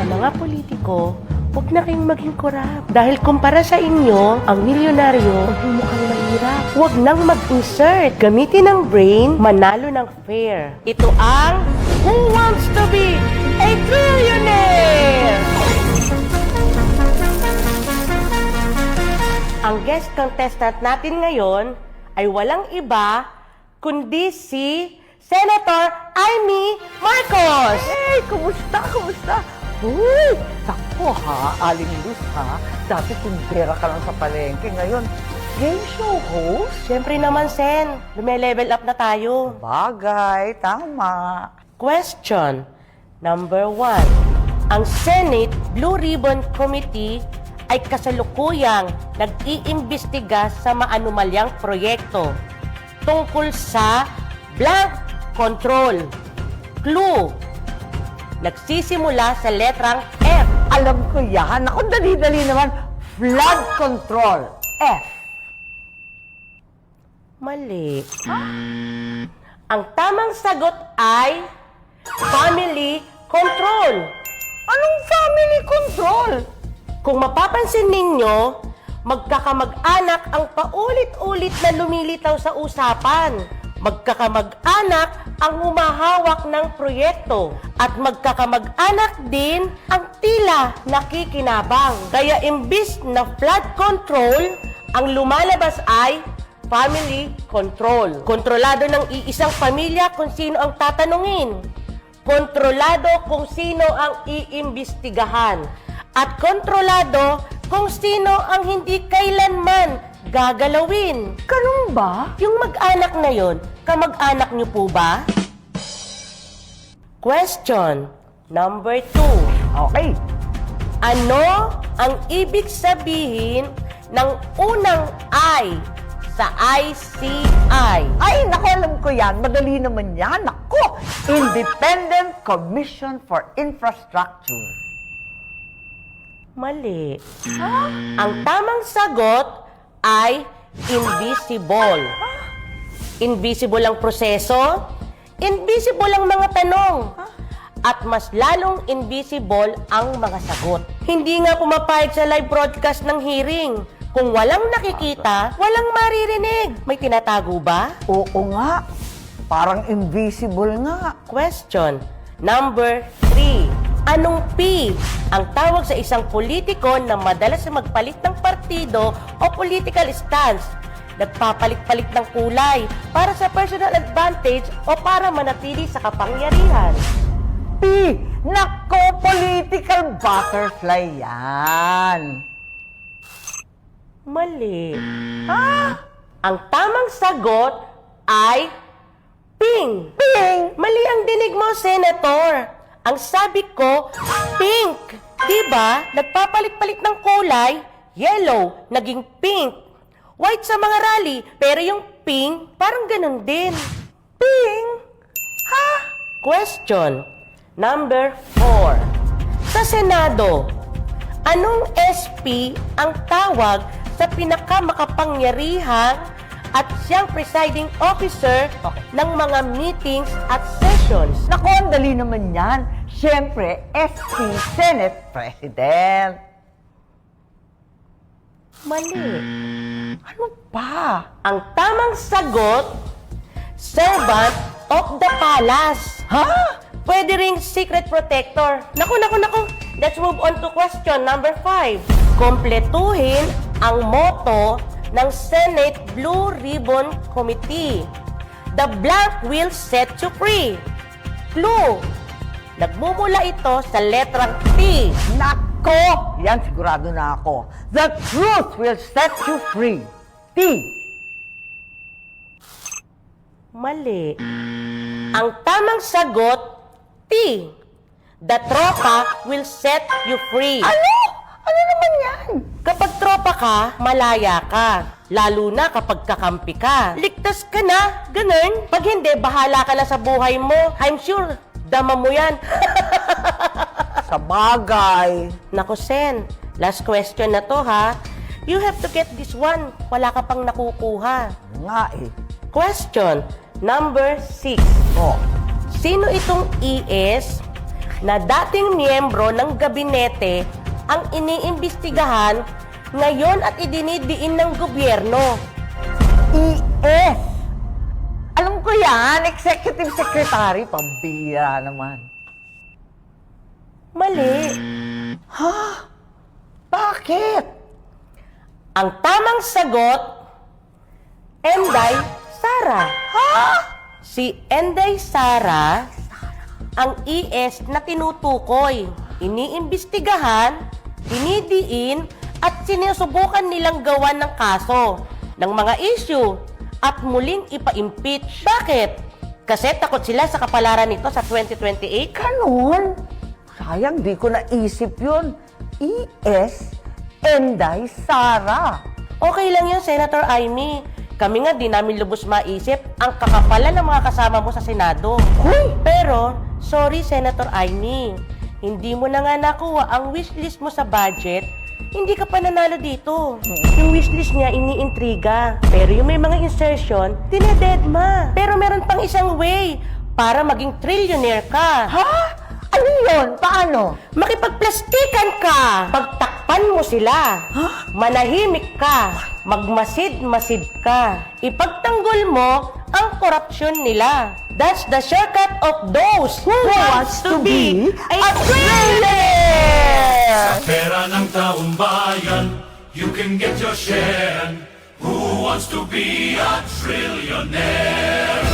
mga politiko, huwag na kayong maging korap. Dahil kumpara sa inyo, ang milyonaryo, mukhang mahirap. Huwag nang mag-insert. Gamitin ang brain, manalo ng fair. Ito ang Who Wants to Be a Trillionaire? Ang guest contestant natin ngayon ay walang iba kundi si Senator Amy Marcos. Hey, kumusta? Kumusta? Uy, takpo ha, Aling Luz ha. Dati tundera ka lang sa palengke. Ngayon, game show host? Siyempre naman, Sen, lume-level up na tayo. Bagay, tama. Question number 1. Ang Senate Blue Ribbon Committee ay kasalukuyang nag-iimbestiga sa maanumalyang proyekto tungkol sa blank control. Clue. Nagsisimula sa letrang F. Alam ko yan. Ako, dali-dali naman. Flood control. F. Mali. Ang tamang sagot ay family control. Anong family control? Kung mapapansin ninyo, magkakamag-anak ang paulit-ulit na lumilitaw sa usapan. Magkakamag-anak ang humahawak ng proyekto at magkakamag-anak din ang tila nakikinabang. Kaya imbis na flood control, ang lumalabas ay family control. Kontrolado ng iisang pamilya kung sino ang tatanungin. Kontrolado kung sino ang iimbestigahan. At kontrolado kung sino ang hindi kailanman gagalawin. Ganun ba? Yung mag-anak na yon, kamag-anak niyo po ba? Question number 2. Okay. Ano ang ibig sabihin ng unang I sa ICI? Ay, naku, alam ko yan. Madali naman yan. Naku, Independent Commission for Infrastructure. Mali. Ang tamang sagot ay invisible. Invisible ang proseso, invisible ang mga tanong, at mas lalong invisible ang mga sagot. Hindi nga pumapayag sa live broadcast ng hearing. Kung walang nakikita, walang maririnig. May tinatago ba? Oo nga. Parang invisible nga. Question number 3. Anong P ang tawag sa isang politiko na madalas na magpalit ng partido o political stance? Nagpapalit-palit ng kulay para sa personal advantage o para manatili sa kapangyarihan? P! Nako, political butterfly yan. Mali. Ang tamang sagot ay pink. Ping! Mali ang dinig mo, Senator. Ang sabi ko, pink. Diba? Nagpapalit-palit ng kulay, yellow, naging pink. White sa mga rally, pero yung pink, parang ganun din. Ping! Ha? Question number 4. Sa Senado, anong SP ang tawag sa pinakamakapangyarihang at siyang presiding officer ng mga meetings at sessions? Naku, ang dali naman yan. Siyempre, SP Senate President. Mali. Ano pa? Ang tamang sagot, servant of the palace. Ha? Pwede ring secret protector. Naku. Let's move on to question number 5. Kompletuhin ang motto ng Senate Blue Ribbon Committee. The blank will set you free. Clue. Nagmumula ito sa letrang T. Nako! Yan, sigurado na ako. The truth will set you free. T. Mali. Ang tamang sagot, T. The tropa will set you free. Ano? Ano naman yan? Kapag tropa ka, malaya ka. Lalo na kapag kakampi ka. Ligtas ka na, ganun. Pag hindi, bahala ka na sa buhay mo. I'm sure, dama mo yan. Sa bagay. Naku, Sen, last question na to, ha? You have to get this one. Wala ka pang nakukuha. Nga eh. Question number 6. Oh. Sino itong ES na dating miyembro ng gabinete ang iniimbestigahan ngayon at idinidiin ng gobyerno. ES! Alam ko yan, Executive Secretary. Pambira naman. Mali. Bakit? Ang tamang sagot, Enday Sara. Si Enday Sara ang ES na tinutukoy, iniimbestigahan, dinidiin, at sinusubukan nilang gawan ng kaso ng mga issue at muling ipa-impeach. Bakit? Kasi takot sila sa kapalaran nito sa 2028? Ganon? Sayang, di ko naisip yun. ES, Enday Sara. Okay lang yun, Senator Amy. Kami nga di namin lubos maisip ang kakapalan ng mga kasama mo sa Senado. Hoy! Pero, sorry Senator Amy, hindi mo na nga nakuha ang wishlist mo sa budget, hindi ka pa nanalo dito. Yung wishlist niya iniintriga, pero yung may mga insertion, dinededma. Pero meron pang isang way para maging trillionaire ka. Ha? Ano yun? Paano? Makipagplastikan ka! Pagtakpan mo sila. Manahimik ka. Magmasid-masid ka. Ipagtanggol mo ang korupsyon nila. That's the shortcut of those who wants to be a trillionaire! Pera ng taong bayan, you can get your share. Who wants to be a trillionaire?